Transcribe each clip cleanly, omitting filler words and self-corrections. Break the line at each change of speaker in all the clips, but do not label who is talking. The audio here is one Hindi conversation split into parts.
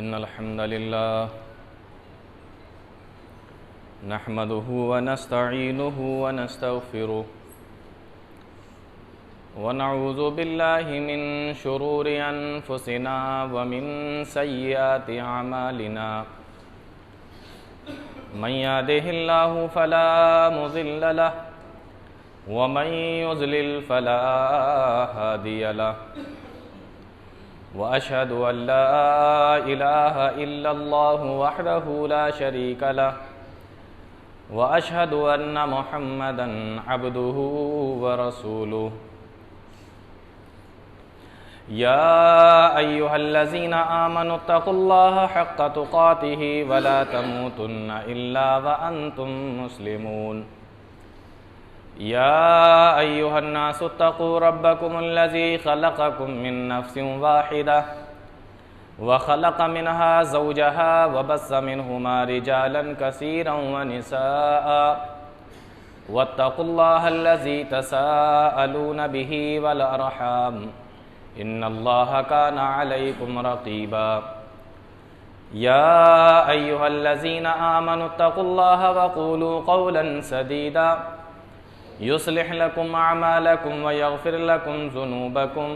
इन्नल हम्दलिल्लाह नहमदुहु व नस्तईनुहु व नस्तगफिरुह व नऊज़ु बिल्लाहि मिन शुरूरि अनफुसिना व मिन सय्यिआति अमालिना मन यहदिहिल्लाहु फला मुज़िल्ल लहु व मन युज़लिल फला हादिय लहु व अशहदु अल्ला इलाहा इल्लल्लाहु वहदहु ला शरीका लहु व अशहदु अन्न मुहम्मदन अब्दुहु व रसूलुहु या अय्युहल्लज़ीना आमनुत्तक़ुल्लाहा हक़्क़ तुक़ातिहि व ला तमूतुन्ना इल्ला व अंतुम मुस्लिमून या अय्युहन्नासुत्तक़ू रब्बकुमुल्लज़ी ख़लक़कुम मिन नफ़्सिन वाहिदह व ख़लक़ मिनहा ज़ौजहा व बस्स मिनहुमा रिजालन कसीरन व निसाअ वत्तक़ुल्लाहल्लज़ी तसाअलून बिही वल अर्हाम इन्नल्लाहा काना अलैकुम रक़ीबा या अय्युहल्लज़ीना आमनुत्तक़ुल्लाहा व क़ूलू क़ौलन सदीदा युस्लिह लकुम अमालकुम व यग़फ़िर लकुम ज़ुनूबकुम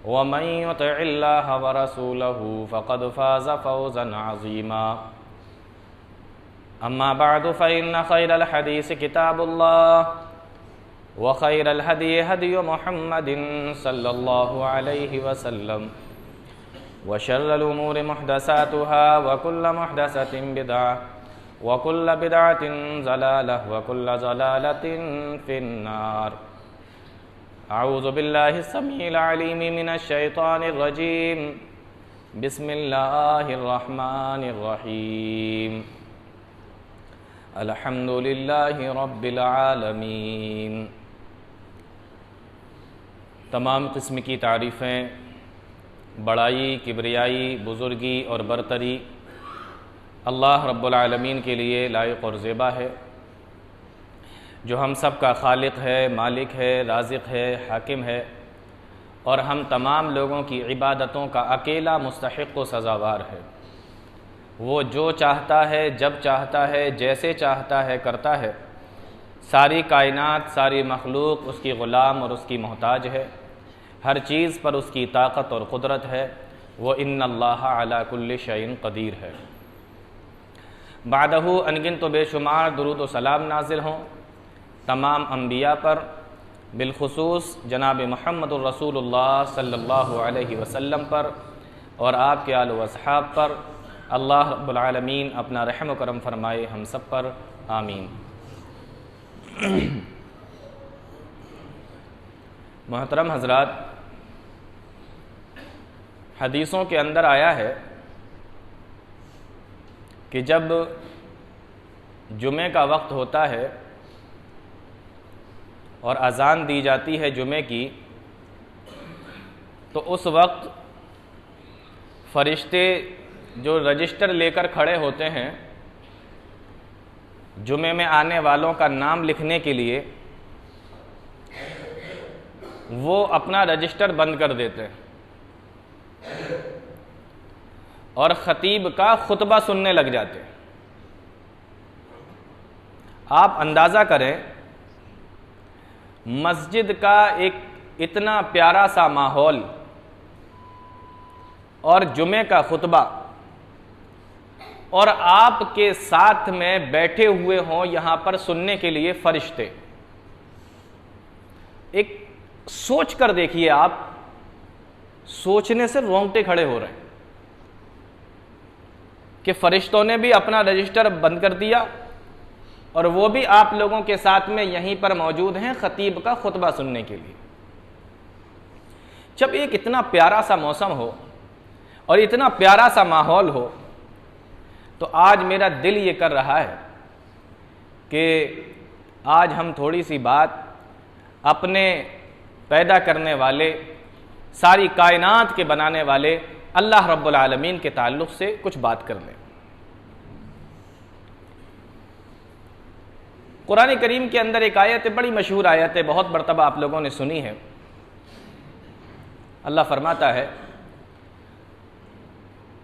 व मन युतिइल्लाहा व रसूलहु फ़क़द फ़ाज़ फ़ौज़न अज़ीमा अम्मा बअदु फ़इन्न ख़ैरल हदीस किताबुल्लाह व ख़ैरल हदी हदी मुहम्मदिन सल्लल्लाहु अलैहि वसल्लम व शर्रल उमूरि मुहदसातुहा व कुल्ल मुहदसतिन बिदअह व कुल्ल बिदअतिन ज़लालह व कुल्ल ज़लालतिन फिन्नार अऊज़ु बिल्लाहि स्समीइल अलीम मिनश शैतानिर रजीम बिस्मिल्लाहिर रहमानिर रहीम अल्हम्दुलिल्लाहि रब्बिल आलमीन। तमाम किस्म की तारीफ़ें, बड़ाई, किबरियाई, बुज़ुर्गी और बरतरी अल्लाह रब्बुल आलमीन के लिए लायक और ज़ेबा है, जो हम सब का खालिक है, मालिक है, राज़िक़ है, हाकिम है और हम तमाम लोगों की इबादतों का अकेला मुस्तहिक़ व सज़ावार है। वो जो चाहता है, जब चाहता है, जैसे चाहता है करता है। सारी कायनात, सारी मखलूक उसकी ग़ुलाम और उसकी मोहताज है। हर चीज़ पर उसकी ताकत और क़ुदरत है। वो इन्नल्लाहा अला कुल्लि शैइन क़दीर है। बादहू अनगिन तो बेशुमार दुरूद व सलाम नाज़िल हों तमाम अम्बिया पर, बिलखुसूस जनाब मुहम्मदुर रसूलुल्लाह सल्लल्लाहु अलैहि वसल्लम पर और आपके आल व असहाब पर। अल्लाह रब्बुल आलमीन अपना रहम व करम फरमाए हम सब पर, आमीन। मोहतरम हज़रात, हदीसों के अंदर आया है कि जब जुमे का वक्त होता है और अज़ान दी जाती है जुमे की, तो उस वक्त फरिश्ते जो रजिस्टर लेकर खड़े होते हैं जुमे में आने वालों का नाम लिखने के लिए, वो अपना रजिस्टर बंद कर देते हैं और ख़तीब का खुतबा सुनने लग जाते हैं। आप अंदाज़ा करें, मस्जिद का एक इतना प्यारा सा माहौल और जुमे का खुतबा और आपके साथ में बैठे हुए हों यहाँ पर सुनने के लिए फरिश्ते। एक सोच कर देखिए, आप सोचने से रोंगटे खड़े हो रहे हैं कि फरिश्तों ने भी अपना रजिस्टर बंद कर दिया और वो भी आप लोगों के साथ में यहीं पर मौजूद हैं खतीब का खुतबा सुनने के लिए। जब एक इतना प्यारा सा मौसम हो और इतना प्यारा सा माहौल हो, तो आज मेरा दिल ये कर रहा है कि आज हम थोड़ी सी बात अपने पैदा करने वाले, सारी कायनात के बनाने वाले अल्लाह रब्बुल आलमीन के ताल्लुक़ से कुछ बात कर लें। कुरान करीम के अंदर एक आयत है, बड़ी मशहूर आयत है, बहुत मरतबा आप लोगों ने सुनी है। अल्लाह फरमाता है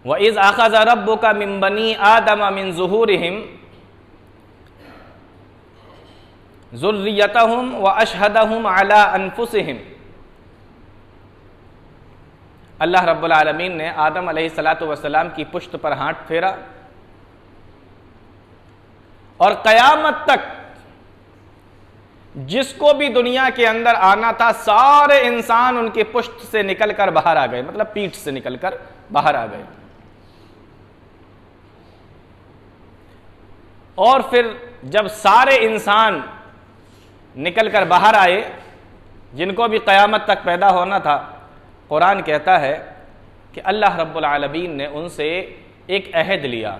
व इज़ अख़ज़ रब्बुका मिन बनी आदम मिन ज़ुहूरिहिम ज़ुर्रियतहुम व अशहदहुम अला अनफुसिहिम। अल्लाह रब्बुल आलमीन ने आदम अलैहिस्सलातु वस्सलाम की पुश्त पर हाथ फेरा और क़यामत तक जिसको भी दुनिया के अंदर आना था सारे इंसान उनकी पुश्त से निकलकर बाहर आ गए, मतलब पीठ से निकलकर बाहर आ गए। और फिर जब सारे इंसान निकलकर बाहर आए जिनको भी क़यामत तक पैदा होना था, कुरान कहता है कि अल्लाह रब्बुल आलमीन ने उनसे एक अहद लिया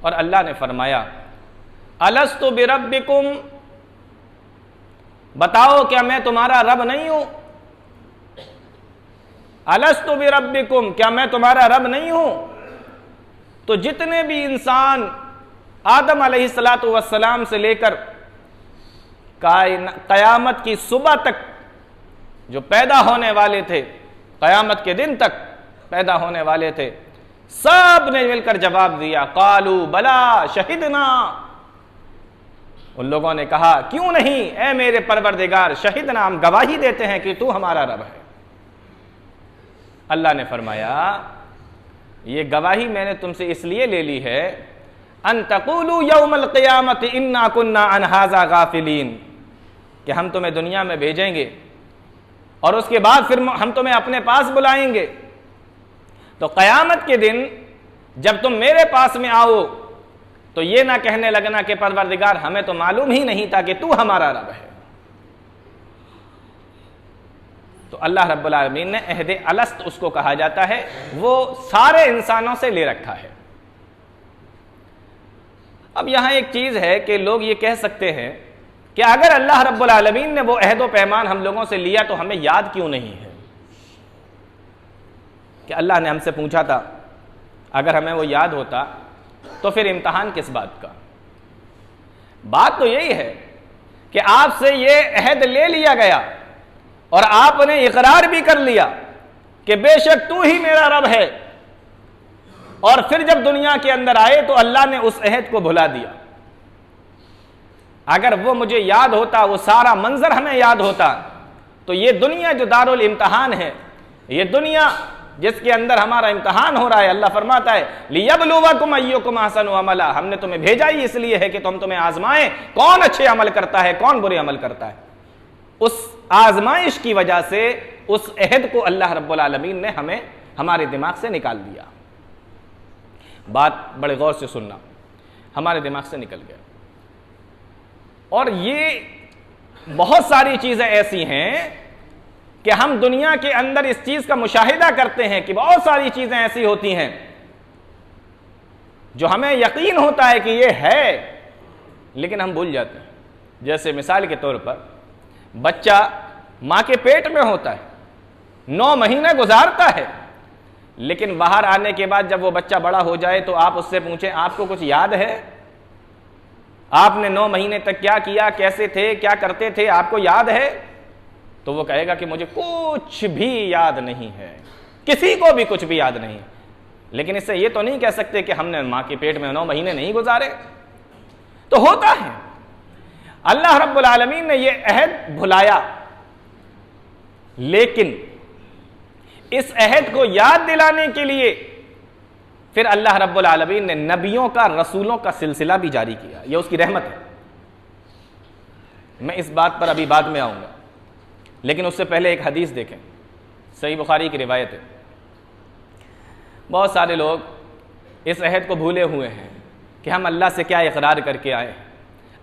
और अल्लाह ने फरमाया अलस्तु बिरब्बिकुम, बताओ क्या मैं तुम्हारा रब नहीं हूं? अलस्तु बिरब्बिकुम, क्या मैं तुम्हारा रब नहीं हूं? तो जितने भी इंसान आदम अलैहिस्सलातु वस्सलाम से लेकर क़यामत की सुबह तक जो पैदा होने वाले थे, क़यामत के दिन तक पैदा होने वाले थे, सब ने मिलकर जवाब दिया कालू बला शहिदना। उन लोगों ने कहा क्यों नहीं ए मेरे परवरदिगार, शहिदना, हम गवाही देते हैं कि तू हमारा रब है। अल्लाह ने फरमाया ये गवाही मैंने तुमसे इसलिए ले ली है अन तक़ूलू यौमल क़ियामत इन्ना कुन्ना अन हाज़ा गाफ़िलीन, कि हम तुम्हें दुनिया में भेजेंगे और उसके बाद फिर हम तुम्हें अपने पास बुलाएंगे। तो क़यामत के दिन जब तुम मेरे पास में आओ तो ये ना कहने लगना कि परवरदिगार हमें तो मालूम ही नहीं था कि तू हमारा रब है। तो अल्लाह रब्बुल आलमीन ने अहद अलस्त उसको कहा जाता है, वो सारे इंसानों से ले रखा है। अब यहां एक चीज है कि लोग ये कह सकते हैं कि अगर अल्लाह रब्बुल आलमीन ने वो अहद व पैमान हम लोगों से लिया तो हमें याद क्यों नहीं है? कि अल्लाह ने हमसे पूछा था, अगर हमें वो याद होता तो फिर इम्तहान किस बात का? बात तो यही है कि आपसे ये अहद ले लिया गया और आपने इकरार भी कर लिया कि बेशक तू ही मेरा रब है, और फिर जब दुनिया के अंदर आए तो अल्लाह ने उस अहद को भुला दिया। अगर वो मुझे याद होता, वो सारा मंजर हमें याद होता, तो ये दुनिया जो दारुल इम्तहान है, ये दुनिया जिसके अंदर हमारा इम्तहान हो रहा है, अल्लाह फरमाता है लियब्लुवकुम अय्युकुम अहसनु अमला, हमने तुम्हें भेजा ही इसलिए है कि तुम तुम्हें आजमाएं कौन अच्छे अमल करता है, कौन बुरे अमल करता है। उस आजमाइश की वजह से उस अहद को अल्लाह रब्बुल आलमीन ने हमें हमारे दिमाग से निकाल दिया। बात बड़े गौर से सुनना, हमारे दिमाग से निकल गया। और ये बहुत सारी चीजें ऐसी हैं कि हम दुनिया के अंदर इस चीज का मुशाहिदा करते हैं कि बहुत सारी चीजें ऐसी होती हैं जो हमें यकीन होता है कि ये है, लेकिन हम भूल जाते हैं। जैसे मिसाल के तौर पर बच्चा मां के पेट में होता है, 9 महीने गुजारता है, लेकिन बाहर आने के बाद जब वो बच्चा बड़ा हो जाए तो आप उससे पूछें आपको कुछ याद है? आपने 9 महीने तक क्या किया, कैसे थे, क्या करते थे, आपको याद है? तो वो कहेगा कि मुझे कुछ भी याद नहीं है, किसी को भी कुछ भी याद नहीं। लेकिन इससे ये तो नहीं कह सकते कि हमने मां के पेट में 9 महीने नहीं गुजारे। तो होता है, अल्लाह रब्बुल आलमीन ने ये अहद भुलाया, लेकिन इस अहद को याद दिलाने के लिए फिर अल्लाह रब्बुल आलमीन ने नबियों का, रसूलों का सिलसिला भी जारी किया। यह उसकी रहमत है। मैं इस बात पर अभी बाद में आऊंगा, लेकिन उससे पहले एक हदीस देखें, सही बुखारी की रिवायत है। बहुत सारे लोग इस अहद को भूले हुए हैं कि हम अल्लाह से क्या इकरार करके आए हैं,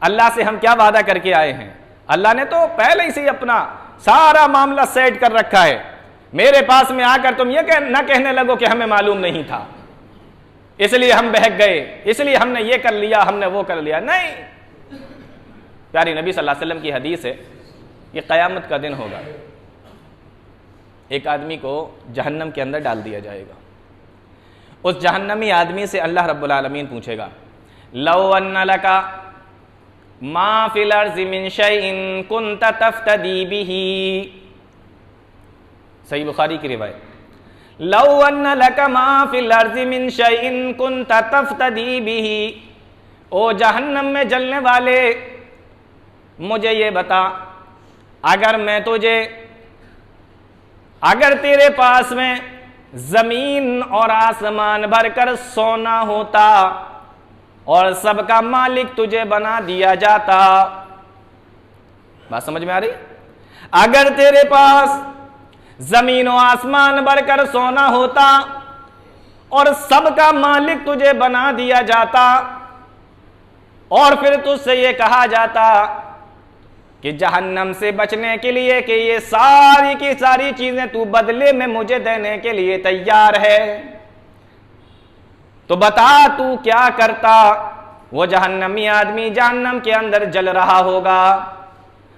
अल्लाह से हम क्या वादा करके आए हैं। अल्लाह ने तो पहले ही से अपना सारा मामला सेट कर रखा है। मेरे पास में आकर तुम ये ना कहने लगो कि हमें मालूम नहीं था, इसलिए हम बहक गए, इसलिए हमने ये कर लिया, हमने वो कर लिया। नहीं, प्यारी नबी सल्लल्लाहु अलैहि वसल्लम की हदीस है, ये क़यामत का दिन होगा, एक आदमी को जहन्नम के अंदर डाल दिया जाएगा। उस जहन्नमी आदमी से अल्लाह रब्बुल आलमीन पूछेगा लौ अन्ना लका मा फिल अर्ज़ि मिन शैइन कुन्त तफ्तदी बिही, सही बुखारी की रिवायत, लौ अन्न लक मा फिल अर्ज़ि मिन शैइन कुन्त तफ्तदी बिही, ओ जहन्नम में जलने वाले मुझे ये बता, अगर तेरे पास में जमीन और आसमान भरकर सोना होता और सबका मालिक तुझे बना दिया जाता, बात समझ में आ रही? अगर तेरे पास जमीन और आसमान भरकर सोना होता और सबका मालिक तुझे बना दिया जाता और फिर तुझसे ये कहा जाता कि जहन्नम से बचने के लिए कि ये सारी की सारी चीजें तू बदले में मुझे देने के लिए तैयार है, तो बता तू क्या करता? वो जहन्नमी आदमी जहन्नम के अंदर जल रहा होगा।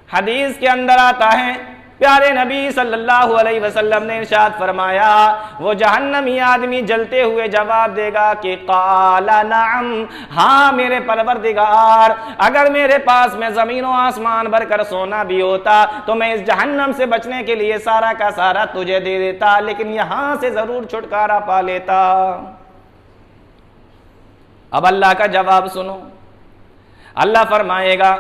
हदीस के अंदर आता है, प्यारे नबी सल्लल्लाहु अलैहि वसल्लम ने इरशाद फरमाया, वो जहन्नमी आदमी जलते हुए जवाब देगा कि काला नअम, हाँ मेरे परवरदिगार, अगर मेरे पास में जमीनों आसमान भरकर सोना भी होता तो मैं इस जहन्नम से बचने के लिए सारा का सारा तुझे दे देता, लेकिन यहां से जरूर छुटकारा पा लेता। अब अल्लाह का जवाब सुनो। अल्लाह फरमाएगा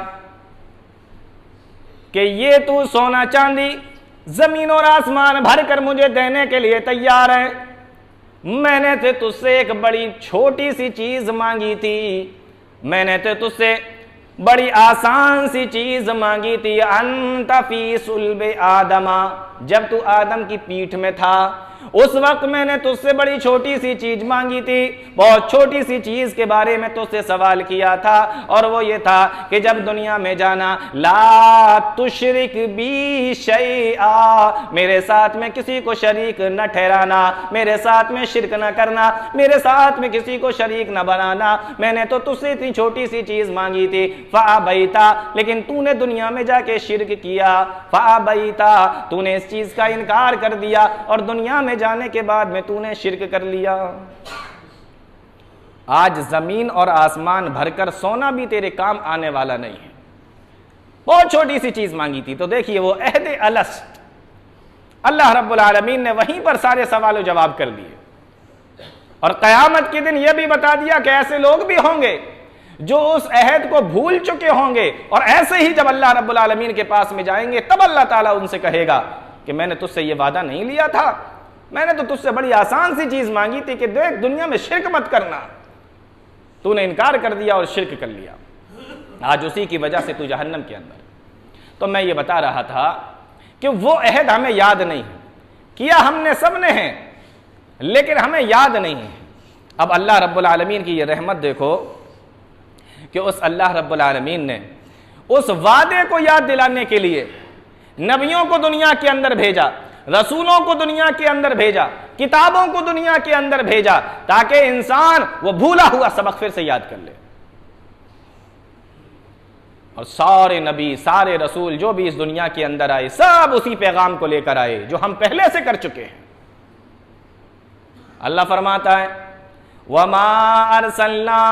कि ये तू सोना चांदी जमीन और आसमान भरकर मुझे देने के लिए तैयार है, मैंने तो तुझसे एक बड़ी छोटी सी चीज मांगी थी, मैंने तो तुझसे बड़ी आसान सी चीज मांगी थी। अंत फी सुल्बे आदमा, जब तू आदम की पीठ में था उस वक्त मैंने तुझसे बड़ी छोटी सी चीज मांगी थी, बहुत छोटी सी चीज के बारे में तुझसे सवाल किया था, और वो ये था कि जब दुनिया में जाना, ला तुशरिक बी शैआ, मेरे साथ में किसी को शरीक न ठहराना, मेरे साथ में शिरक न करना, मेरे साथ में किसी को शरीक न बनाना। मैंने तो तुझसे इतनी छोटी सी चीज मांगी थी, फ़अबैता, लेकिन तूने दुनिया में जाके शिरक किया, फ़अबैता, तूने इस चीज का इनकार कर दिया और दुनिया में जाने के बाद में तूने शिरक कर लिया। आज जमीन और आसमान भरकर सोना भी तेरे काम आने वाला नहीं है। बहुत छोटी सी चीज मांगी थी, तो देखिए वो अहद अलस्ट, अल्लाह रब्बुल आलमीन ने वहीं पर सारे सवाल जवाब कर दिए, और कयामत के दिन यह भी बता दिया कि ऐसे लोग भी होंगे जो उस अहद को भूल चुके होंगे, और ऐसे ही जब अल्लाह रब्बुल आलमीन के पास में जाएंगे तब अल्लाह ताला उनसे कहेगा कि मैंने तुझसे ये वादा नहीं लिया था, मैंने तो तुझसे बड़ी आसान सी चीज मांगी थी कि देख दुनिया में शिरक मत करना, तूने इनकार कर दिया और शिरक कर लिया, आज उसी की वजह से तू जहन्नम के अंदर। तो मैं ये बता रहा था कि वो अहद हमें याद नहीं है, किया हमने सबने हैं लेकिन हमें याद नहीं है। अब अल्लाह रब्बुल आलमीन की ये रहमत देखो कि उस अल्लाह रब्बुल आलमीन ने उस वादे को याद दिलाने के लिए नबियों को दुनिया के अंदर भेजा, रसूलों को दुनिया के अंदर भेजा, किताबों को दुनिया के अंदर भेजा, ताकि इंसान वो भूला हुआ सबक फिर से याद कर ले। और सारे नबी, सारे रसूल जो भी इस दुनिया के अंदर आए, सब उसी पैगाम को लेकर आए जो हम पहले से कर चुके हैं। अल्लाह फरमाता है, वमा अरसलना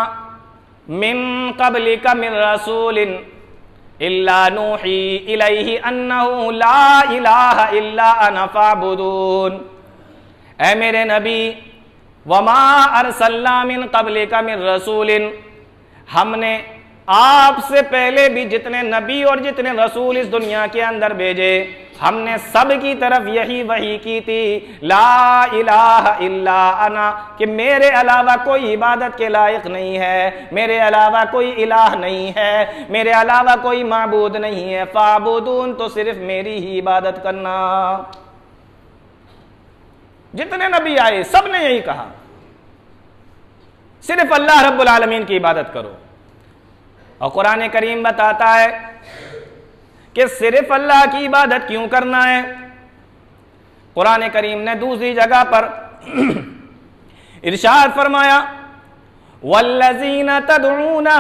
मिन क़ब्लिका मिन रसूलिन इल्ला नूही इलैहि अन्नहु ला इलाहा इल्ला अना फ़अबुदून। ऐ मेरे नबी, वमा अरसलना मिन क़ब्लिका मिन रसूलिन, हमने आपसे पहले भी जितने नबी और जितने रसूल इस दुनिया के अंदर भेजे, हमने सब की तरफ यही वही की थी, ला इलाहा इल्ला अना, कि मेरे अलावा कोई इबादत के लायक नहीं है, मेरे अलावा कोई इलाह नहीं है, मेरे अलावा कोई माबूद नहीं है, फ़अबुदून, तो सिर्फ मेरी ही इबादत करना। जितने नबी आए सब ने यही कहा, सिर्फ अल्लाह रब्बुल आलमीन की इबादत करो। और कुरान करीम बताता है कि सिर्फ अल्लाह की इबादत क्यों करना है। कुरान करीम ने दूसरी जगह पर इरशाद फरमाया, वल्लज़ीना तदऊना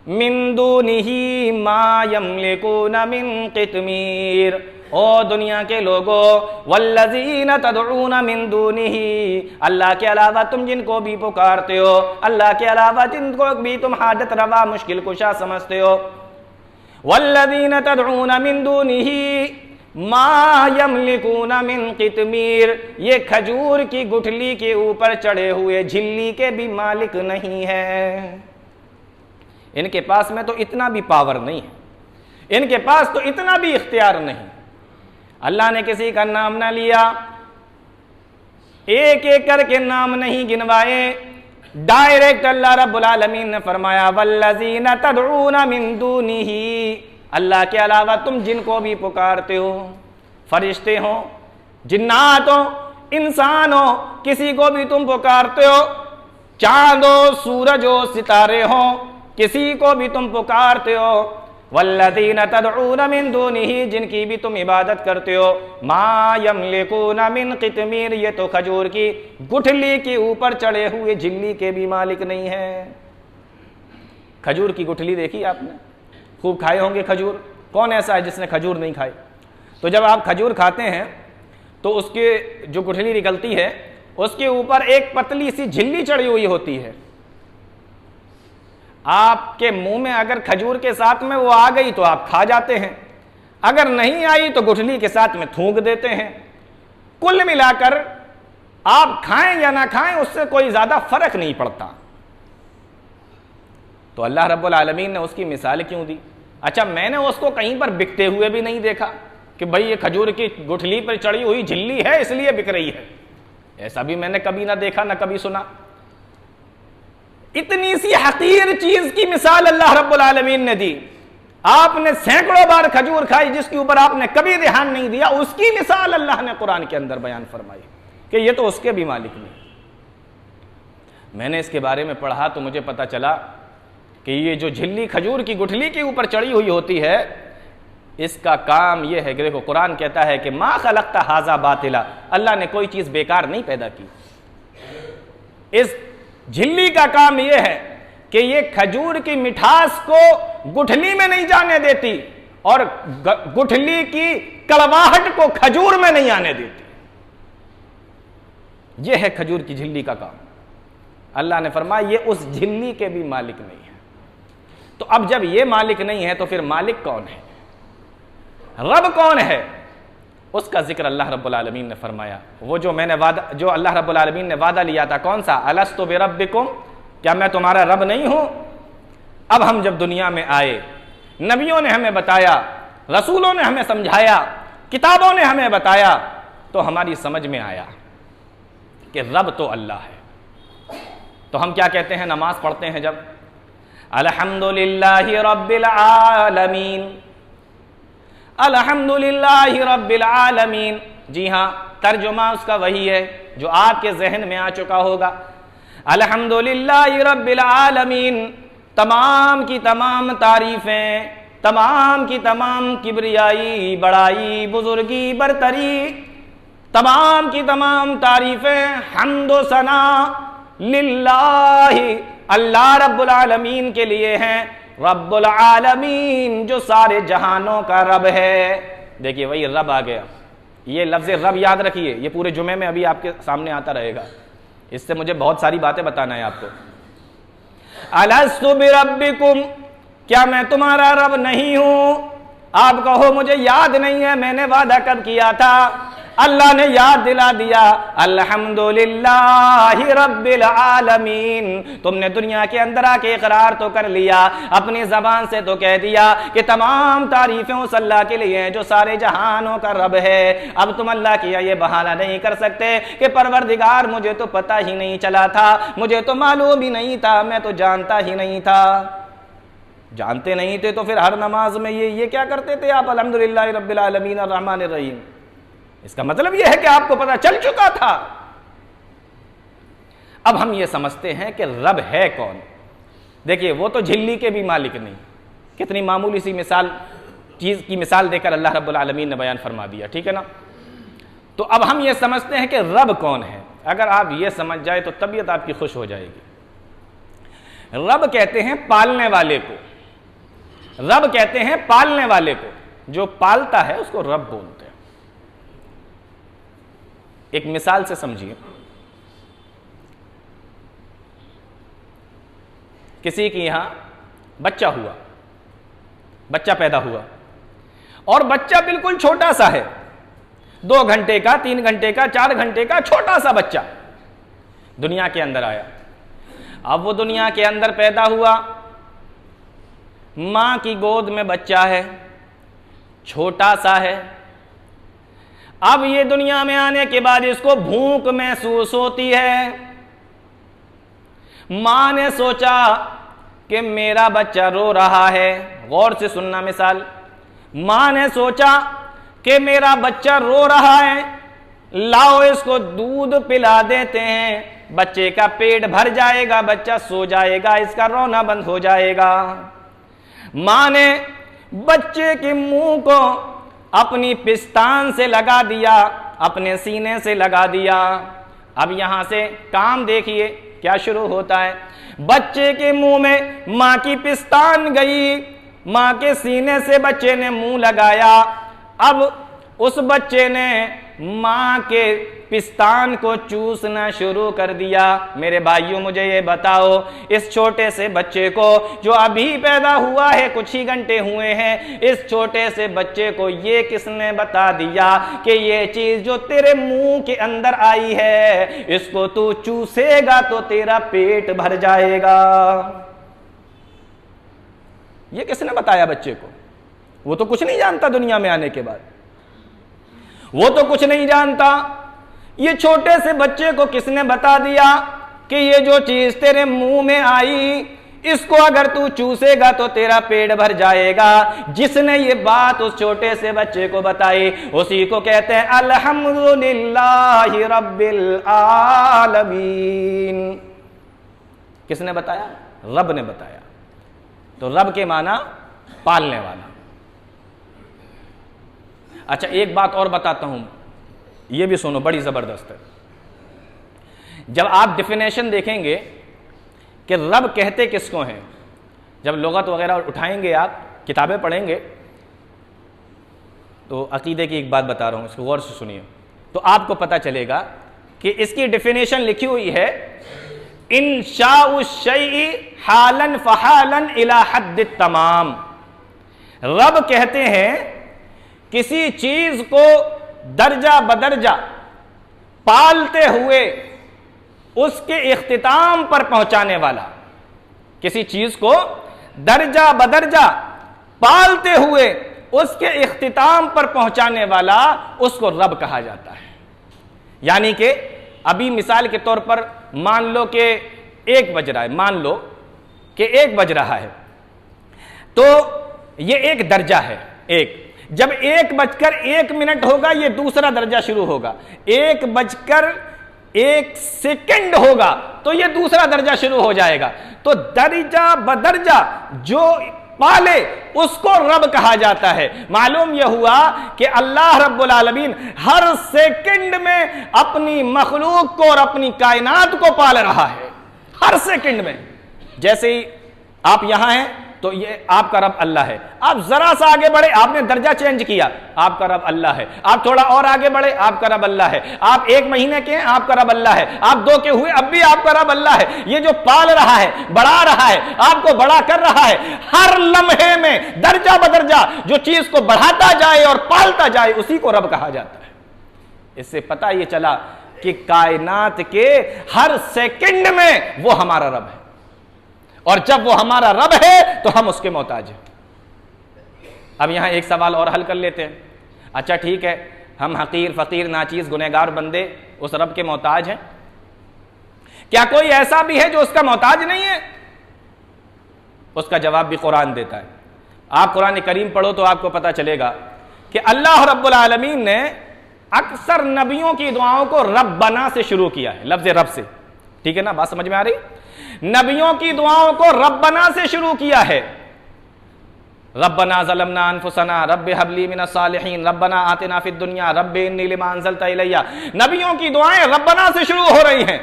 मिन दूनिही मा यमलिकूना मिन क़ितमीर, ओ दुनिया के लोगों, वल्लज़ीना तदऊना मिन दूनिही, अल्लाह के अलावा तुम जिनको भी पुकारते हो, अल्लाह के अलावा जिनको भी तुम हाजत रवा मुश्किल कुशा समझते हो, वल्लज़ीना तदऊना मिन दूनिही, मा यमलिकूना मिन कितमीर, ये खजूर की गुठली के ऊपर चढ़े हुए झिल्ली के भी मालिक नहीं है। इनके पास में तो इतना भी पावर नहीं है, इनके पास तो इतना भी इख्तियार नहीं। अल्लाह ने किसी का नाम ना लिया, एक एक करके नाम नहीं गिनवाए, डायरेक्ट अल्लाह रब्बुल आलमीन ने फरमाया वल्लज़ीना तदऊना मिन दूनिही, अल्लाह के अलावा तुम जिनको भी पुकारते हो, फरिश्ते हो, जिन्नात हो, इंसान हो, किसी को भी तुम पुकारते हो, चांद हो, सूरज हो, सितारे हो, किसी को भी तुम पुकारते हो, वल्लज़ीना तदऊना मिन दूनिही, जिनकी भी तुम इबादत करते हो, मा यमलिकूना मिन कितमीर, ये तो खजूर की गुठली के ऊपर चढ़े हुए झिल्ली के भी मालिक नहीं है। खजूर की गुठली देखी आपने, खूब खाए होंगे खजूर, कौन ऐसा है जिसने खजूर नहीं खाई? तो जब आप खजूर खाते हैं तो उसके जो गुठली निकलती है उसके ऊपर एक पतली सी झिल्ली चढ़ी हुई होती है। आपके मुंह में अगर खजूर के साथ में वो आ गई तो आप खा जाते हैं, अगर नहीं आई तो गुठली के साथ में थूक देते हैं। कुल मिलाकर आप खाएं या ना खाएं उससे कोई ज्यादा फर्क नहीं पड़ता। तो अल्लाह रब्बुल आलमीन ने उसकी मिसाल क्यों दी? अच्छा, मैंने उसको कहीं पर बिकते हुए भी नहीं देखा कि भाई ये खजूर की गुठली पर चढ़ी हुई झिल्ली है इसलिए बिक रही है, ऐसा भी मैंने कभी ना देखा ना कभी सुना। इतनी सी हकीर चीज की मिसाल अल्लाह रब्बुल आलमीन ने दी, आपने सैकड़ों बार खजूर खाई जिसके ऊपर आपने कभी ध्यान नहीं दिया, उसकी मिसाल अल्लाह ने कुरान के अंदर बयान फरमाई कि ये तो उसके भी मालिक नहीं। मैंने इसके बारे में पढ़ा तो मुझे पता चला कि ये जो झिल्ली खजूर की गुठली के ऊपर चढ़ी हुई होती है, इसका काम यह है कि देखो कुरान कहता है कि मा खलक़्ता हाज़ा बातिला, अल्लाह ने कोई चीज बेकार नहीं पैदा की। इस झिल्ली का काम यह है कि ये खजूर की मिठास को गुठली में नहीं जाने देती और गुठली की कड़वाहट को खजूर में नहीं आने देती। यह है खजूर की झिल्ली का काम। अल्लाह ने फरमाया ये उस झिल्ली के भी मालिक नहीं है। तो अब जब ये मालिक नहीं है तो फिर मालिक कौन है, रब कौन है? उसका जिक्र अल्लाह रब्बुल आलमीन ने फरमाया। वो जो अल्लाह रब्बुल आलमीन ने वादा लिया था, कौन सा? अलस्तु बिरब्बिकुम, क्या मैं तुम्हारा रब नहीं हूं? अब हम जब दुनिया में आए, नबियों ने हमें बताया, रसूलों ने हमें समझाया, किताबों ने हमें बताया, तो हमारी समझ में आया कि रब तो अल्लाह है। तो हम क्या कहते हैं नमाज पढ़ते हैं जब? अल्हम्दुलिल्लाहि रब्बिल आलमीन, अल्हम्दुलिल्लाहि रब्बिल आलमीन। जी हाँ, तर्जुमा उसका वही है जो आपके जहन में आ चुका होगा। अल्हम्दुलिल्लाहि रब्बिल आलमीन, तमाम की तमाम तारीफें, तमाम की तमाम किब्रियाई, बड़ाई, बुजुर्गी, बरतरी, तमाम की तमाम तारीफें, हम्दो सना लिल्लाहि, अल्लाह रब्बुल आलमीन के लिए हैं। रब्बुल आलमीन, जो सारे जहानों का रब है। देखिए वही रब आ गया। ये लफ्ज़ रब याद रखिए, ये पूरे जुमे में अभी आपके सामने आता रहेगा। इससे मुझे बहुत सारी बातें बताना है आपको। अलस्तु बिरब्बिकुम, क्या मैं तुम्हारा रब नहीं हूं? आप कहो मुझे याद नहीं है मैंने वादा कब किया था। अल्लाह ने याद दिला दिया, अल्हम्दुलिल्लाहि रब्बिल आलमीन। तुमने दुनिया के अंदर आके इकरार तो कर लिया, अपनी जबान से तो कह दिया कि तमाम तारीफें उस अल्लाह के लिए हैं जो सारे जहानों का रब है। अब तुम अल्लाह किया ये बहाना नहीं कर सकते कि परवरदिगार मुझे तो पता ही नहीं चला था, मुझे तो मालूम ही नहीं था, मैं तो जानता ही नहीं था। जानते नहीं थे तो फिर हर नमाज में ये क्या करते थे आप? अल्हम्दुलिल्लाहि रब्बिल आलमीन अर्रहमानिर रहीम। इसका मतलब यह है कि आपको पता चल चुका था। अब हम ये समझते हैं कि रब है कौन। देखिए वो तो झिल्ली के भी मालिक नहीं, कितनी मामूली सी चीज की मिसाल देकर अल्लाह रब्बुल आलमीन ने बयान फरमा दिया, ठीक है ना। तो अब हम ये समझते हैं कि रब कौन है। अगर आप ये समझ जाए तो तबीयत आपकी खुश हो जाएगी। रब कहते हैं पालने वाले को, रब कहते हैं पालने वाले को, जो पालता है उसको रब बोलते हैं। एक मिसाल से समझिए, किसी के यहां बच्चा हुआ, बच्चा पैदा हुआ और बच्चा बिल्कुल छोटा सा है, 2 घंटे का, 3 घंटे का, 4 घंटे का छोटा सा बच्चा दुनिया के अंदर आया। अब वो दुनिया के अंदर पैदा हुआ, मां की गोद में बच्चा है, छोटा सा है। अब ये दुनिया में आने के बाद इसको भूख महसूस होती है। मां ने सोचा कि मेरा बच्चा रो रहा है, गौर से सुनना मिसाल, मां ने सोचा कि मेरा बच्चा रो रहा है, लाओ इसको दूध पिला देते हैं, बच्चे का पेट भर जाएगा, बच्चा सो जाएगा, इसका रोना बंद हो जाएगा। मां ने बच्चे के मुंह को अपनी पिस्तान से लगा दिया, अपने सीने से लगा दिया। अब यहां से काम देखिए क्या शुरू होता है। बच्चे के मुंह में मां की पिस्तान गई, मां के सीने से बच्चे ने मुंह लगाया। अब उस बच्चे ने मां के पिस्तान को चूसना शुरू कर दिया। मेरे भाइयों, मुझे ये बताओ, इस छोटे से बच्चे को जो अभी पैदा हुआ है, कुछ ही घंटे हुए हैं, इस छोटे से बच्चे को ये किसने बता दिया कि ये चीज जो तेरे मुंह के अंदर आई है, इसको तू चूसेगा तो तेरा पेट भर जाएगा? ये किसने बताया बच्चे को? वो तो कुछ नहीं जानता दुनिया में आने के बाद, वो तो कुछ नहीं जानता। ये छोटे से बच्चे को किसने बता दिया कि ये जो चीज तेरे मुंह में आई, इसको अगर तू चूसेगा तो तेरा पेट भर जाएगा? जिसने ये बात उस छोटे से बच्चे को बताई, उसी को कहते हैं अल्हम्दुलिल्लाहि रब्बिल आलमीन। किसने बताया? रब ने बताया। तो रब के माना पालने वाला। अच्छा, एक बात और बताता हूं, ये भी सुनो, बड़ी जबरदस्त है। जब आप डिफिनेशन देखेंगे कि रब कहते किसको हैं, जब लुगत वगैरह उठाएंगे, आप किताबें पढ़ेंगे, तो अकीदे की एक बात बता रहा हूं, इसको गौर से सुनिए, तो आपको पता चलेगा कि इसकी डिफिनेशन लिखी हुई है, इंशाउ शैई हालन फहालन इला हद्द तमाम। रब कहते हैं किसी चीज को दर्जा बदर्जा पालते हुए उसके इख्तिताम पर पहुंचाने वाला, किसी चीज को दर्जा बदर्जा पालते हुए उसके इख्तिताम पर पहुंचाने वाला, उसको रब कहा जाता है। यानी कि अभी मिसाल के तौर पर मान लो कि 1 बज रहा है, मान लो कि 1 बज रहा है, तो ये एक दर्जा है। एक जब 1:01 होगा, ये दूसरा दर्जा शुरू होगा। 1:01 होगा तो ये दूसरा दर्जा शुरू हो जाएगा। तो दर्जा बदर्जा जो पाले उसको रब कहा जाता है। मालूम यह हुआ कि अल्लाह रब्बुल आलमीन हर सेकंड में अपनी मखलूक को और अपनी कायनात को पाल रहा है, हर सेकंड में। जैसे ही आप यहां हैं तो ये आपका रब अल्लाह है। आप जरा सा आगे बढ़े, आपने दर्जा चेंज किया, आपका रब अल्लाह है। आप थोड़ा और आगे बढ़े, आपका रब अल्लाह है। आप 1 महीने के हैं, आपका रब अल्लाह है। आप 2 के हुए, अब भी आपका रब अल्लाह है। ये जो पाल रहा है, बढ़ा रहा है, आपको बड़ा कर रहा है, हर लम्हे में दर्जा बदर्जा जो चीज को बढ़ाता जाए और पालता जाए, उसी को रब कहा जाता है। इससे पता ये चला कि कायनात के हर सेकंड में वो हमारा रब है, और जब वो हमारा रब है तो हम उसके मोहताज हैं। अब यहां एक सवाल और हल कर लेते हैं। अच्छा ठीक है, हम हकीर फकीर नाचीज गुनहगार बंदे उस रब के मोहताज हैं, क्या कोई ऐसा भी है जो उसका मोहताज नहीं है? उसका जवाब भी कुरान देता है। आप कुरान करीम पढ़ो तो आपको पता चलेगा कि अल्लाह रब्बुल आलमीन ने अक्सर नबियों की दुआओं को रब्बना से शुरू किया है, लफ्ज रब से। ठीक है ना, बात समझ में आ रही? नबियों की दुआओं को रब्बना से शुरू किया है। रब्बना ज़लमना अनफुसना रब्बि हबली मिनस सालिहीन रब्बना आतिना फिद दुनिया रब्बि इन्नी लिमा अंज़लता इलैया। नबियों की दुआएं रब्बना से शुरू हो रही हैं।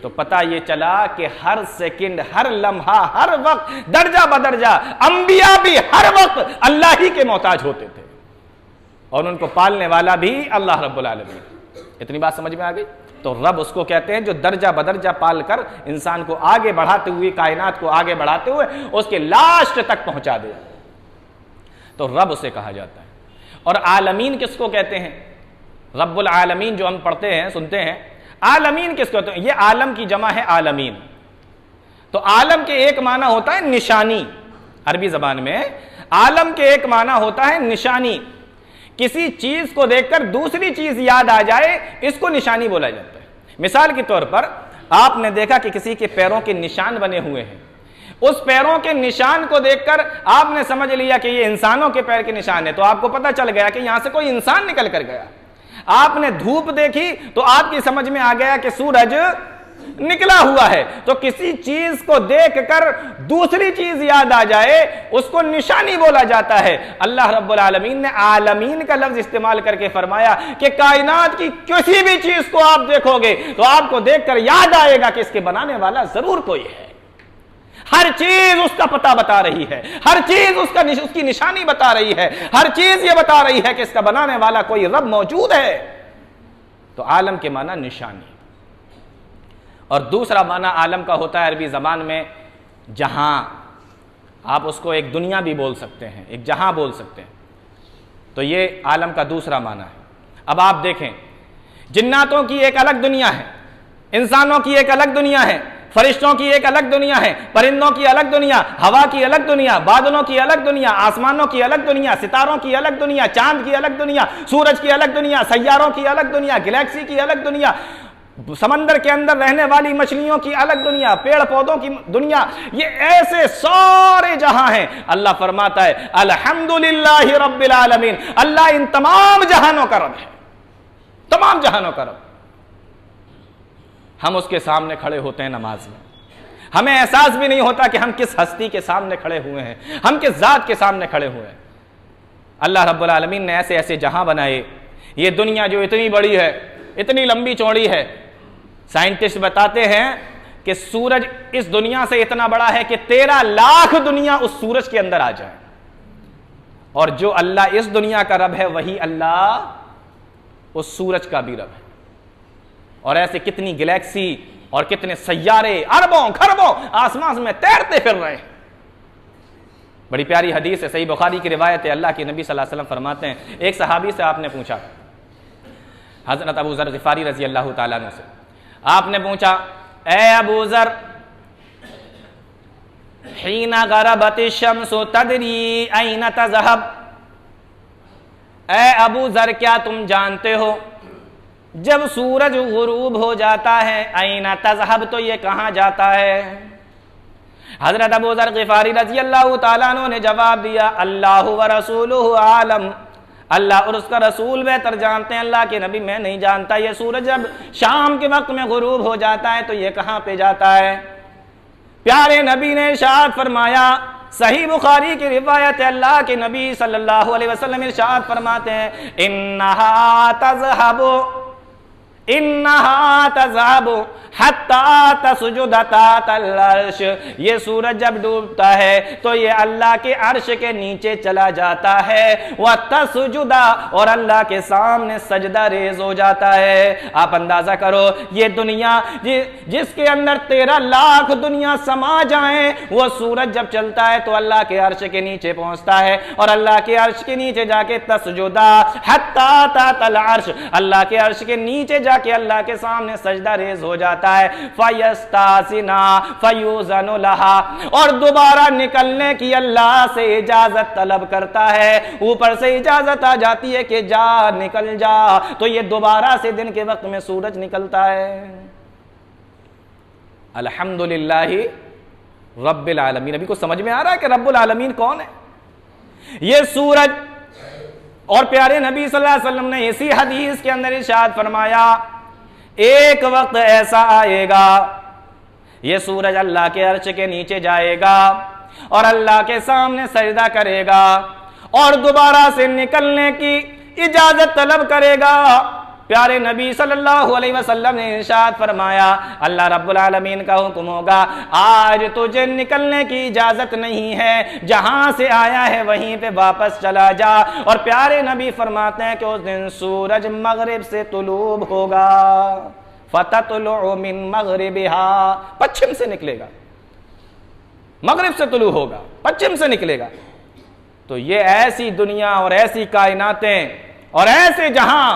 तो पता ये चला कि हर सेकंड, हर लम्हा, हर वक्त दर्जा बदर्जा अंबिया भी हर वक्त अल्लाह ही के मोहताज होते थे, और उनको पालने वाला भी अल्लाह रब्बुल आलमीन। इतनी बात समझ में आ गई? तो रब उसको कहते हैं जो दर्जा बदर्जा पाल कर इंसान को आगे बढ़ाते हुए, कायनात को आगे बढ़ाते हुए उसके लास्ट तक पहुंचा दे। तो रब उसे कहा जाता है। और आलमीन किसको कहते हैं? रब्बुल आलमीन जो हम पढ़ते हैं सुनते हैं, आलमीन किसको कहते हैं? ये आलम की जमा है आलमीन। तो आलम के एक माना होता है निशानी, अरबी जबान में आलम के एक माना होता है निशानी। किसी चीज को देखकर दूसरी चीज याद आ जाए, इसको निशानी बोला जाता है। मिसाल के तौर पर आपने देखा कि किसी के पैरों के निशान बने हुए हैं, उस पैरों के निशान को देखकर आपने समझ लिया कि ये इंसानों के पैर के निशान है, तो आपको पता चल गया कि यहां से कोई इंसान निकल कर गया। आपने धूप देखी तो आपकी समझ में आ गया कि सूरज निकला हुआ है। तो किसी चीज को देखकर दूसरी चीज याद आ जाए, उसको निशानी बोला जाता है। अल्लाह रब्बुल आलमीन ने आलमीन का लफ्ज इस्तेमाल करके फरमाया कि कायनात की किसी भी चीज को आप देखोगे तो आपको देखकर याद आएगा कि इसके बनाने वाला जरूर कोई है। हर चीज उसका पता बता रही है, हर चीज उसकी निशानी बता रही है, हर चीज ये बता रही है कि इसका बनाने वाला कोई रब मौजूद है। तो आलम के माना निशानी। और दूसरा माना आलम का होता है अरबी जबान में जहां, आप उसको एक दुनिया भी बोल सकते हैं, एक जहां बोल सकते हैं। तो ये आलम का दूसरा माना है। अब आप देखें, जिन्नातों की एक अलग दुनिया है, इंसानों की एक अलग दुनिया है, फरिश्तों की एक अलग दुनिया है, परिंदों की अलग दुनिया, हवा की अलग दुनिया, बादलों की अलग दुनिया, आसमानों की अलग दुनिया, सितारों की अलग दुनिया, चांद की अलग दुनिया, सूरज की अलग दुनिया, सैयारों की अलग दुनिया, गैलेक्सी की अलग दुनिया, समंदर के अंदर रहने वाली मछलियों की अलग दुनिया, पेड़ पौधों की दुनिया। ये ऐसे सारे जहां हैं। अल्लाह फरमाता है अल्हम्दुलिल्लाहि रब्बिल आलमीन, अल्लाह इन तमाम जहानों का रब है, तमाम जहानों का रब। हम उसके सामने खड़े होते हैं नमाज में, हमें एहसास भी नहीं होता कि हम किस हस्ती के सामने खड़े हुए हैं, हम किस जात के सामने खड़े हुए हैं। अल्लाह रब्बुल आलमीन ने ऐसे ऐसे जहां बनाए। ये दुनिया जो इतनी बड़ी है, इतनी लंबी चौड़ी है, साइंटिस्ट बताते हैं कि सूरज इस दुनिया से इतना बड़ा है कि 13 लाख दुनिया उस सूरज के अंदर आ जाए। और जो अल्लाह इस दुनिया का रब है, वही अल्लाह उस सूरज का भी रब है। और ऐसे कितनी गैलेक्सी और कितने सैयारे अरबों खरबों आसमान में तैरते फिर रहे हैं। बड़ी प्यारी हदीस है, सही बुखारी की रिवायत है। अल्लाह के नबी सल्लल्लाहु अलैहि वसल्लम फरमाते हैं, एक सहाबी से आपने पूछा, हजरत अबू ज़र ग़िफ़ारी रज़ी अल्लाह ताला अन्हु से, आपने पूछा, ए अबू ज़र, हीना गरबति शम्सु तदरी ऐना तज़हब, ए अबू ज़र क्या तुम जानते हो जब सूरज गुरूब हो जाता है, ऐना तज़हब तो ये कहाँ जाता है? हजरत अबू ज़र ग़िफ़ारी रज़ी अल्लाह ताला अन्हु ने जवाब दिया, अल्लाहु व रसूलुहु आलम, अल्लाह और उसका रसूल बेहतर जानते हैं, अल्लाह के नबी मैं नहीं जानता। ये सूरज जब शाम के वक्त में गुरूब हो जाता है तो ये कहाँ पे जाता है? प्यारे नबी ने इरशाद फरमाया, सही बुखारी की रिवायत है, अल्लाह के नबी सल्लल्लाहु अलैहि वसल्लम इरशाद फरमाते हैं, इन्नहा तज़हबु हत्ता तसजुदा तातल अर्श, ये सूरज जब डूबता है तो ये अल्लाह के अर्श के नीचे चला जाता है, वह तसजुदा और अल्लाह के सामने सजदा रेज हो जाता है। आप अंदाजा करो, ये दुनिया जिसके अंदर 13 लाख दुनिया समा जाए, वो सूरज जब चलता है तो अल्लाह के अर्श के नीचे पहुंचता है, और अल्लाह के अर्श के नीचे जाके तसजुदा हत्ता तातल अर्श, अल्लाह के अर्श के नीचे जाके अल्लाह के सामने सजदा रेज हो जाता है। फयस्तासिना फयूज़नु लहा, और दोबारा निकलने की अल्लाह से इजाजत तलब करता है। ऊपर से इजाजत आ जाती है कि जा निकल जा, तो ये दोबारा से दिन के वक्त में सूरज निकलता है। अल्हम्दुलिल्लाहि रब्बिल आलमीन। अभी को समझ में आ रहा है कि रब्बुल आलमीन कौन है? ये सूरज। और प्यारे नबी सल्लल्लाहु अलैहि वसल्लम ने इसी हदीस के अंदर इरशाद फरमाया, एक वक्त ऐसा आएगा, ये सूरज अल्लाह के अर्श के नीचे जाएगा और अल्लाह के सामने सजदा करेगा और दोबारा से निकलने की इजाजत तलब करेगा। प्यारे नबी सल्लल्लाहु अलैहि वसल्लम ने इरशाद फरमाया, अल्लाह रब्बुल आलमीन का हुक्म होगा, आज तुझे निकलने की इजाजत नहीं है, जहां से आया है वहीं पे वापस चला जा। और प्यारे नबी फरमाते हैं कि उस दिन सूरज मगरिब से तुलूब होगा, फततलु मिन मगरिबिहा, पश्चिम से निकलेगा, मगरिब से तुलू होगा, पश्चिम से निकलेगा। तो ये ऐसी दुनिया और ऐसी कायनातें और ऐसे जहां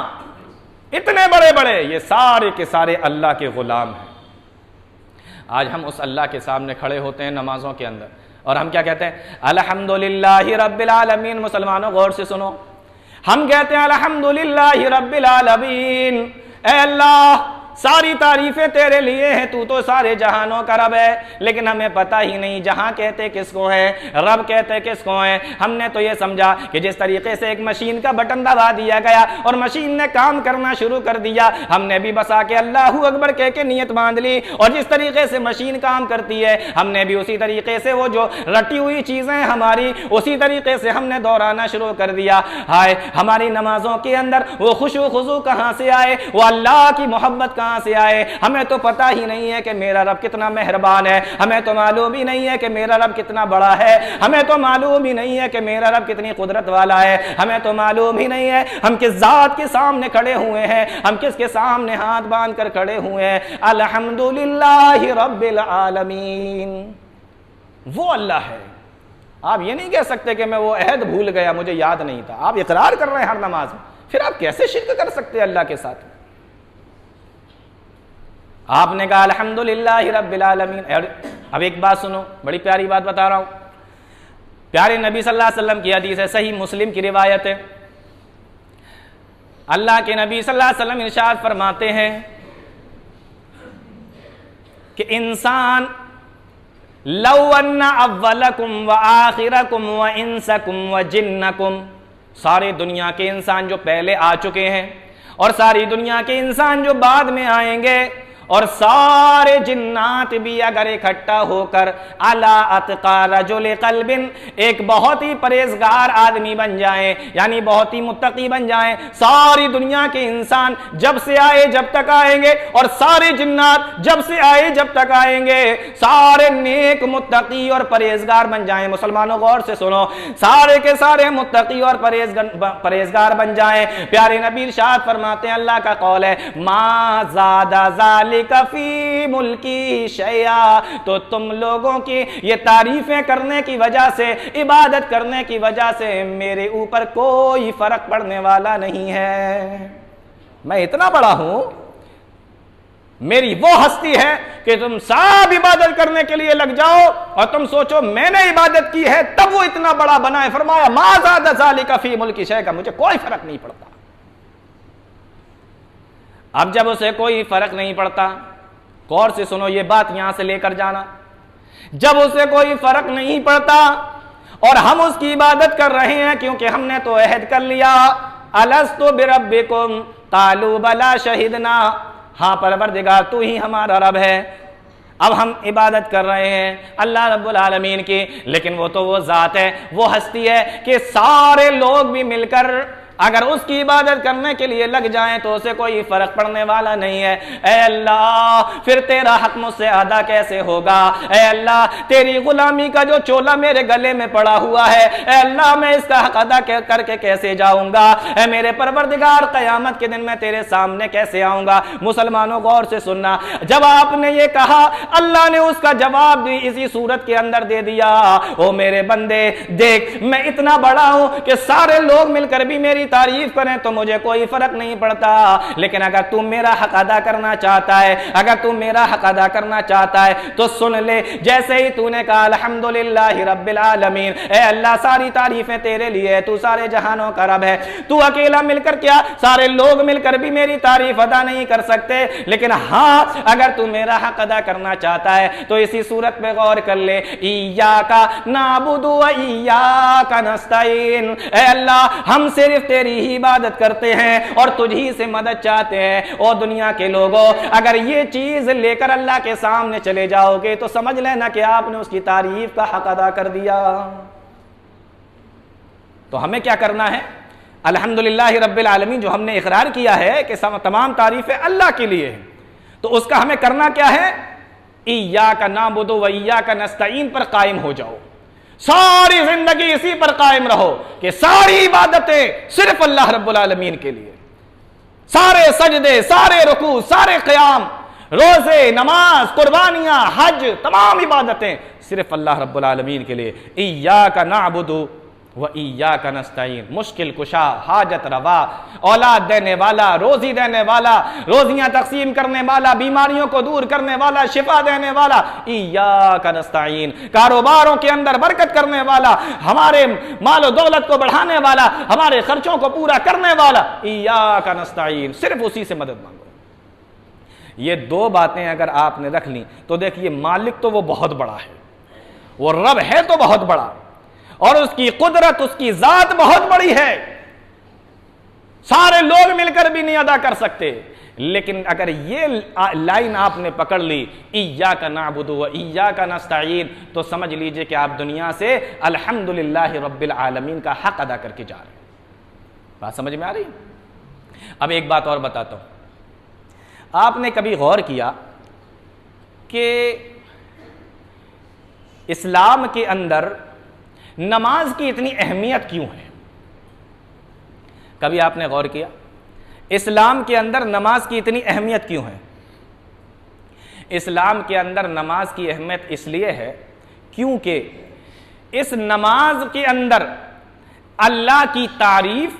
इतने बड़े बड़े, ये सारे के सारे अल्लाह के गुलाम हैं। आज हम उस अल्लाह के सामने खड़े होते हैं नमाजों के अंदर और हम क्या कहते हैं? अल्हम्दुलिल्लाहि रब्बिल आलमीन। मुसलमानों गौर से सुनो, हम कहते हैं अल्हम्दुलिल्लाहि रब्बिल आलमीन। ऐ अल्लाह, सारी तारीफें तेरे लिए हैं, तू तो सारे जहानों का रब है। लेकिन हमें पता ही नहीं जहां कहते किसको है, रब कहते किसको है। हमने तो ये समझा कि जिस तरीके से एक मशीन का बटन दबा दिया गया और मशीन ने काम करना शुरू कर दिया, हमने भी बस आके अल्लाहू अकबर कह के नियत बांध ली और जिस तरीके से मशीन काम करती है हमने भी उसी तरीके से वो जो रटी हुई चीजें हमारी उसी तरीके से हमने दोहराना शुरू कर दिया। हाय, हमारी नमाजों के अंदर वो खुशू खुजू कहां से आए, वो अल्लाह की मोहब्बत कहां से आए। हमें तो पता ही नहीं है कि मेरा रब कितना मेहरबान है, हमें तो मालूम ही नहीं है कि मेरा रब कितना बड़ा है, हमें तो मालूम ही नहीं है कि मेरा रब कितनी कुदरत वाला है, हमें तो मालूम ही नहीं है हम किस जात के सामने खड़े हुए हैं, हम किसके सामने हाथ बांध कर खड़े हुए हैं। अल्हम्दुलिल्लाहि रब्बिल आलमीन। वो अल्लाह है। आप ये नहीं कह सकते कि मैं वो अहद भूल गया, मुझे याद नहीं था। आप इकरार कर रहे हैं हर नमाज में, फिर आप कैसे शिर्क कर सकते हैं अल्लाह के साथ? आपने कहा अल्हम्दुलिल्लाहि रब्बिल आलमीन। अब एक बात सुनो, बड़ी प्यारी बात बता रहा हूं। प्यारे नबी सल्लल्लाहु अलैहि वसल्लम की हदीस है, सही मुस्लिम की रिवायत है। अल्लाह के नबी सल्लल्लाहु अलैहि वसल्लम इरशाद फरमाते हैं कि इंसान लौ अन्ना अव्वलकुम व आखिरकुम व इंसकुम व जिन्नकुम, सारे दुनिया के इंसान जो पहले आ चुके हैं और सारी दुनिया के इंसान जो बाद में आएंगे और सारे जिन्नात भी अगर इकट्ठा होकर अला अतका रजुल कल्बिन, एक बहुत ही परहेजगार आदमी बन जाए, यानी बहुत ही मुत्तकी बन जाए। सारी दुनिया के इंसान जब से आए जब तक आएंगे और सारे जिन्नात जब से आए जब तक आएंगे, सारे नेक मुत्तकी और परहेजगार बन जाएं। मुसलमानों गौर से सुनो, सारे के सारे मुत्तकी और परहेजगार बन जाएं। प्यारे नबी इरशाद फरमाते हैं, अल्लाह का कौल है, मा ज़ादा कफी मुल्की शया, तो तुम लोगों की ये तारीफें करने की वजह से, इबादत करने की वजह से मेरे ऊपर कोई फर्क पड़ने वाला नहीं है। मैं इतना बड़ा हूं, मेरी वो हस्ती है कि तुम सब इबादत करने के लिए लग जाओ और तुम सोचो मैंने इबादत की है तब वो इतना बड़ा बना है। फरमाया मा ज़ादा ज़ालिका फी मुल्की शय, का मुझे कोई फर्क नहीं पड़ता। अब जब उसे कोई फर्क नहीं पड़ता, गौर से सुनो ये बात यहां से लेकर जाना, जब उसे कोई फर्क नहीं पड़ता और हम उसकी इबादत कर रहे हैं क्योंकि हमने तो अहद कर लिया, अलस्तु बिरब्बिकुम कालू बला शहीदना, हाँ परवरदिगार तू ही हमारा रब है। अब हम इबादत कर रहे हैं अल्लाह रब्बुल आलमीन की, लेकिन वो तो वो जात है, वो हस्ती है कि सारे लोग भी मिलकर अगर उसकी इबादत करने के लिए लग जाएं तो उसे कोई फर्क पड़ने वाला नहीं है। ऐ अल्लाह, फिर तेरा हक मुझसे अदा कैसे होगा? ऐ अल्लाह, तेरी गुलामी का जो चोला मेरे गले में पड़ा हुआ है, ऐ अल्लाह मैं इसका हक अदा करके कैसे जाऊंगा? ऐ मेरे परवरदिगार, क़यामत के दिन मैं तेरे सामने कैसे आऊंगा? मुसलमानों गौर से सुनना, जब आपने ये कहा अल्लाह ने उसका जवाब भी इसी सूरत के अंदर दे दिया, ओ मेरे बंदे देख, मैं इतना बड़ा हूं कि सारे लोग मिलकर भी मेरी तारीफ करें तो मुझे कोई फर्क नहीं पड़ता, लेकिन अगर तू मेरा हक अदा करना चाहता है, अगर तू मेरा हक अदा करना चाहता है तो सुन ले, जैसे ही तूने कहा अल्हम्दुलिल्लाहि रब्बिल आलमीन, ए अल्लाह सारी तारीफें तेरे लिए, तू सारे जहानों का रब है, तू अकेला मिलकर क्या सारे लोग मिलकर भी मेरी तारीफ अदा नहीं कर सकते, लेकिन हाँ अगर तू मेरा हक अदा करना चाहता है तो इसी सूरत पे गौर कर ले, इय्याका नाबुदु व इय्याका नस्तईन, ए अल्लाह हम सिर्फ तेरी ही इबादत करते हैं और तुझी से मदद चाहते हैं। और दुनिया के लोगों, अगर ये चीज लेकर अल्लाह के सामने चले जाओगे तो समझ लेना कि आपने उसकी तारीफ का हक अदा कर दिया। तो हमें क्या करना है? अल्हम्दुलिल्लाहि रब्बिल आलमीन जो हमने इकरार किया है कि तमाम तारीफें अल्लाह के लिए है, तो उसका हमें करना क्या है? इय्याका नाबुदु व इय्याका नस्तईन पर कायम हो जाओ, सारी जिंदगी इसी पर कायम रहो कि सारी इबादतें सिर्फ अल्लाह रब्बुल आलमीन के लिए, सारे सजदे, सारे रुकू, सारे क़याम, रोजे, नमाज, कुर्बानियां, हज, तमाम इबादतें सिर्फ अल्लाह रब्बुल आलमीन के लिए। इय्याका नाबुदु व इय्याका नस्तईन, मुश्किल कुशा, हाजत रवा, औलाद देने वाला, रोजी देने वाला, रोजियां तकसीम करने वाला, बीमारियों को दूर करने वाला, शिफा देने वाला, इय्याका नस्तईन, कारोबारों के अंदर बरकत करने वाला, हमारे मालो दौलत को बढ़ाने वाला, हमारे खर्चों को पूरा करने वाला, इय्याका नस्तईन, सिर्फ उसी से मदद मांगो। ये दो बातें अगर आपने रख ली तो देखिए, मालिक तो वो बहुत बड़ा है, वो रब है तो बहुत बड़ा, और उसकी कुदरत, उसकी जात बहुत बड़ी है, सारे लोग मिलकर भी नहीं अदा कर सकते। लेकिन अगर ये लाइन आपने पकड़ ली, इय्याका नअबुदु व इय्याका नस्तईन, तो समझ लीजिए कि आप दुनिया से अल्हम्दुलिल्लाहि रब्बिल आलमीन का हक अदा करके जा रहे हैं। बात समझ में आ रही? अब एक बात और बताता हूं, आपने कभी गौर किया कि इस्लाम के अंदर नमाज की इतनी अहमियत क्यों है? कभी आपने गौर किया इस्लाम के अंदर नमाज की इतनी अहमियत क्यों है? इस्लाम के अंदर नमाज की अहमियत इसलिए है क्योंकि इस नमाज के अंदर अल्लाह की तारीफ,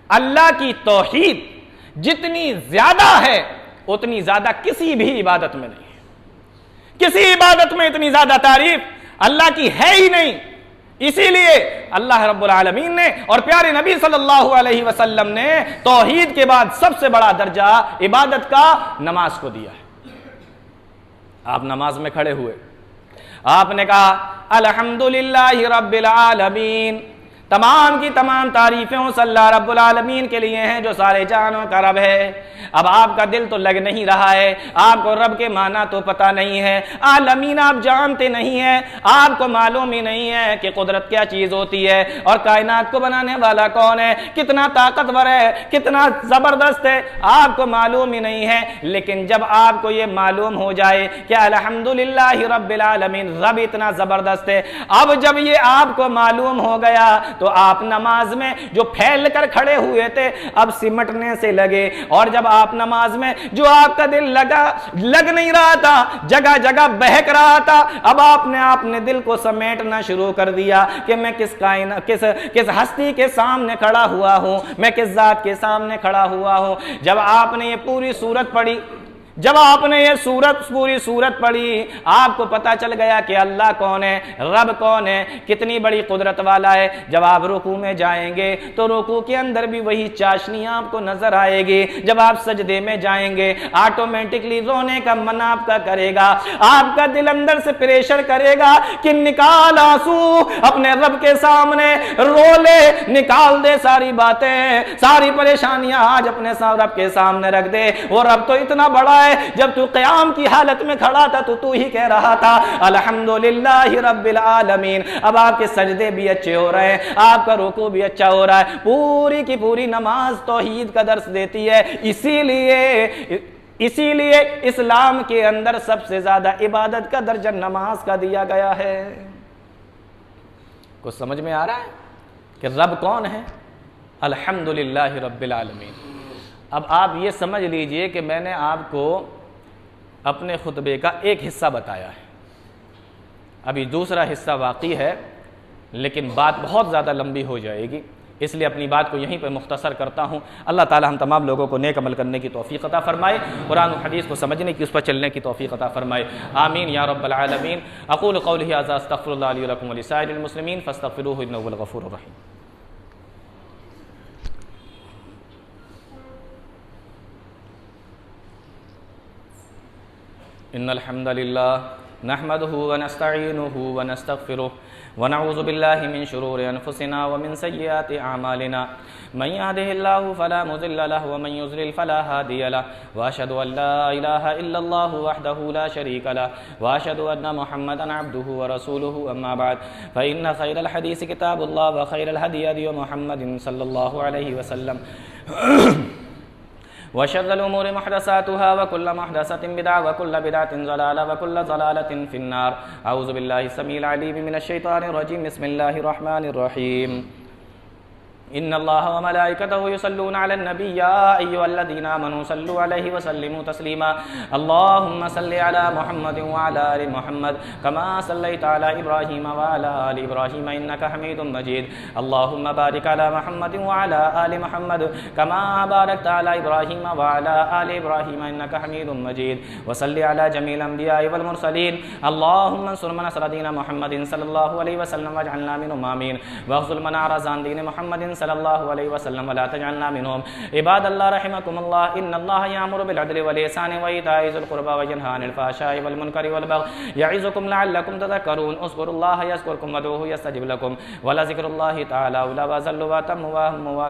अल्लाह की तौहीद जितनी ज्यादा है उतनी ज्यादा किसी भी इबादत में नहीं है। किसी इबादत में इतनी ज्यादा तारीफ अल्लाह की है ही नहीं। इसीलिए अल्लाह रब्बुल आलमीन ने और प्यारे नबी सल्लल्लाहु अलैहि वसल्लम ने तौहीद के बाद सबसे बड़ा दर्जा इबादत का नमाज को दिया है। आप नमाज में खड़े हुए, आपने कहा अल्हम्दुलिल्लाहि रब्बिल आलमीन, तमाम की तमाम तारीफें उस अल्लाह रब्बुल आलमीन के लिए हैं जो सारे जानों का रब है। अब आपका दिल तो लग नहीं रहा है, आपको रब के माना तो पता नहीं है, आलमीन आप जानते नहीं हैं, आपको मालूम ही नहीं है कि कुदरत क्या चीज होती है और कायनात को बनाने वाला कौन है, कितना ताकतवर है, कितना जबरदस्त है, आपको मालूम ही नहीं है। लेकिन जब आपको ये मालूम हो जाए कि अल्हम्दुलिल्लाहि रब्बिल आलमीन, रब इतना जबरदस्त है, अब जब ये आपको मालूम हो गया तो आप नमाज में जो फैल कर खड़े हुए थे अब सिमटने से लगे, और जब आप नमाज में जो आपका दिल लग नहीं रहा था, जगह जगह बहक रहा था, अब आपने अपने दिल को समेटना शुरू कर दिया कि मैं किस हस्ती के सामने खड़ा हुआ हूं, मैं किस जात के सामने खड़ा हुआ हूं। जब आपने ये पूरी सूरत पढ़ी, जब आपने ये पूरी सूरत पढ़ी, आपको पता चल गया कि अल्लाह कौन है, रब कौन है, कितनी बड़ी कुदरत वाला है। जब आप रुकू में जाएंगे तो रुकू के अंदर भी वही चाशनी आपको नजर आएगी। जब आप सजदे में जाएंगे ऑटोमेटिकली रोने का मन आपका करेगा, आपका दिल अंदर से प्रेशर करेगा कि निकाल आंसू, अपने रब के सामने रो ले, निकाल दे सारी बातें, सारी परेशानियां आज अपने रब के सामने रख दे। वो रब तो इतना बड़ा है, जब तू क़याम की हालत में खड़ा था तो तू ही कह रहा था अल्हम्दुलिल्लाहि रब्बिल आलमीन। अब आपके सजदे भी अच्छे हो रहे हैं, आपका रुकू भी अच्छा हो रहा है, पूरी की पूरी नमाज तौहीद का दर्स देती है। इसीलिए इस्लाम के अंदर सबसे ज्यादा इबादत का दर्जा नमाज का दिया गया है। कुछ समझ में आ रहा है कि रब कौन है? अल्हम्दुलिल्लाहि रब्बिल आलमीन। अब आप ये समझ लीजिए कि मैंने आपको अपने खुतबे का एक हिस्सा बताया है, अभी दूसरा हिस्सा बाकी है, लेकिन बात बहुत ज़्यादा लंबी हो जाएगी, इसलिए अपनी बात को यहीं पर मुख्तसर करता हूँ। अल्लाह ताला हम तमाम लोगों को नेक अमल करने की तौफीक अता फरमाए, कुरान और हदीस को समझने की, उस पर चलने की तौफीक अता फरमाए। आमीन या रब्बल आलमीन। अक़ूलु क़ौली हाज़ा अस्तग़फ़िरुल्लाह ली व लकुम व लिसाइरिल मुस्लिमीन फ़स्तग़फ़िरूहु इन्नहु हुवल गफ़ूरुर रहीम। इन्नल हम्दलिल्लाह नहमदुहु व नस्तईनुहु व नस्तग़फिरुह व नऊज़ु बिल्लाहि मिन शुरूरि अनफुसिना व मिन सय्यिआति अमालिना मन यहदिहिल्लाहु फला मुज़िल्ल लहु व मन युज़लिल फला हादिय लहु व अशहदु अन ला इलाहा इल्लल्लाहु वहदहु ला शरीक लहु व अशहदु अन्न मुहम्मदन अब्दुहु व रसूलुहु अम्मा बाद फ़इन्न खैरल हदीस किताबुल्लाह व खैरल हदी हदी मुहम्मदिन सल्लल्लाहु अलैहि वसल्लम वशर्रल उमूरि मुहदसातुहा व कुल्लु मुहदसतिन बिदअह व कुल्लु बिदअतिन ज़लाला व कुल्लु ज़लालतिन फिन्नार। अऊज़ु बिल्लाहि समीइल अलीम मिनश शैतानिर रजीम। बिस्मिल्लाहिर रहमानिर रहीम। इन्नल्लाह व मलाइकतहु युसल्लूना अलन नबी या अय्युहल्लज़ीना आमनू सल्लु अलैहि व सल्लिमू तस्लीमा अल्लाहुम्मा सल्लि अला मुहम्मद व अला आलि मुहम्मद कमा सल्लैता अला इब्राहीम व अला आलि इब्राहीम इन्नका हमीदुम मजीद अल्लाहुम्मा बारिक अला मुहम्मद व अला आलि मुहम्मद कमा बारकता अला इब्राहीम व अला आलि इब्राहीम इन्नका हमीदुम मजीद व सल्लि अला जमील अंबियाइ वल मुरसलीन अल्लाहुम्मा अंसुर मन नसर दीन मुहम्मदिन सल्लल्लाहु अलैहि वसल्लम वजअलना मिनहुम आमीन वख्ज़ुल मन अरज़ान दीन मुहम्मदिन सल्लल्लाहु अलैहि वसल्लम वला तजअलना मिनहुम इबादल्लाह रहिमकुमुल्लाह इन्नल्लाह यामुरु बिल अदलि वल इहसानि व ईताइ ज़िल क़ुरबा व यनहा अनिल फ़हशाइ वल मुनकरि वल बग़य यइज़ुकुम लअल्लकुम तज़क्करून उज़्कुरुल्लाह यज़्कुरुकुम वदऊहु यस्तजिब लकुम व लज़िक्रुल्लाहि तआला अअला व अज़ल्लु व अतम्मु व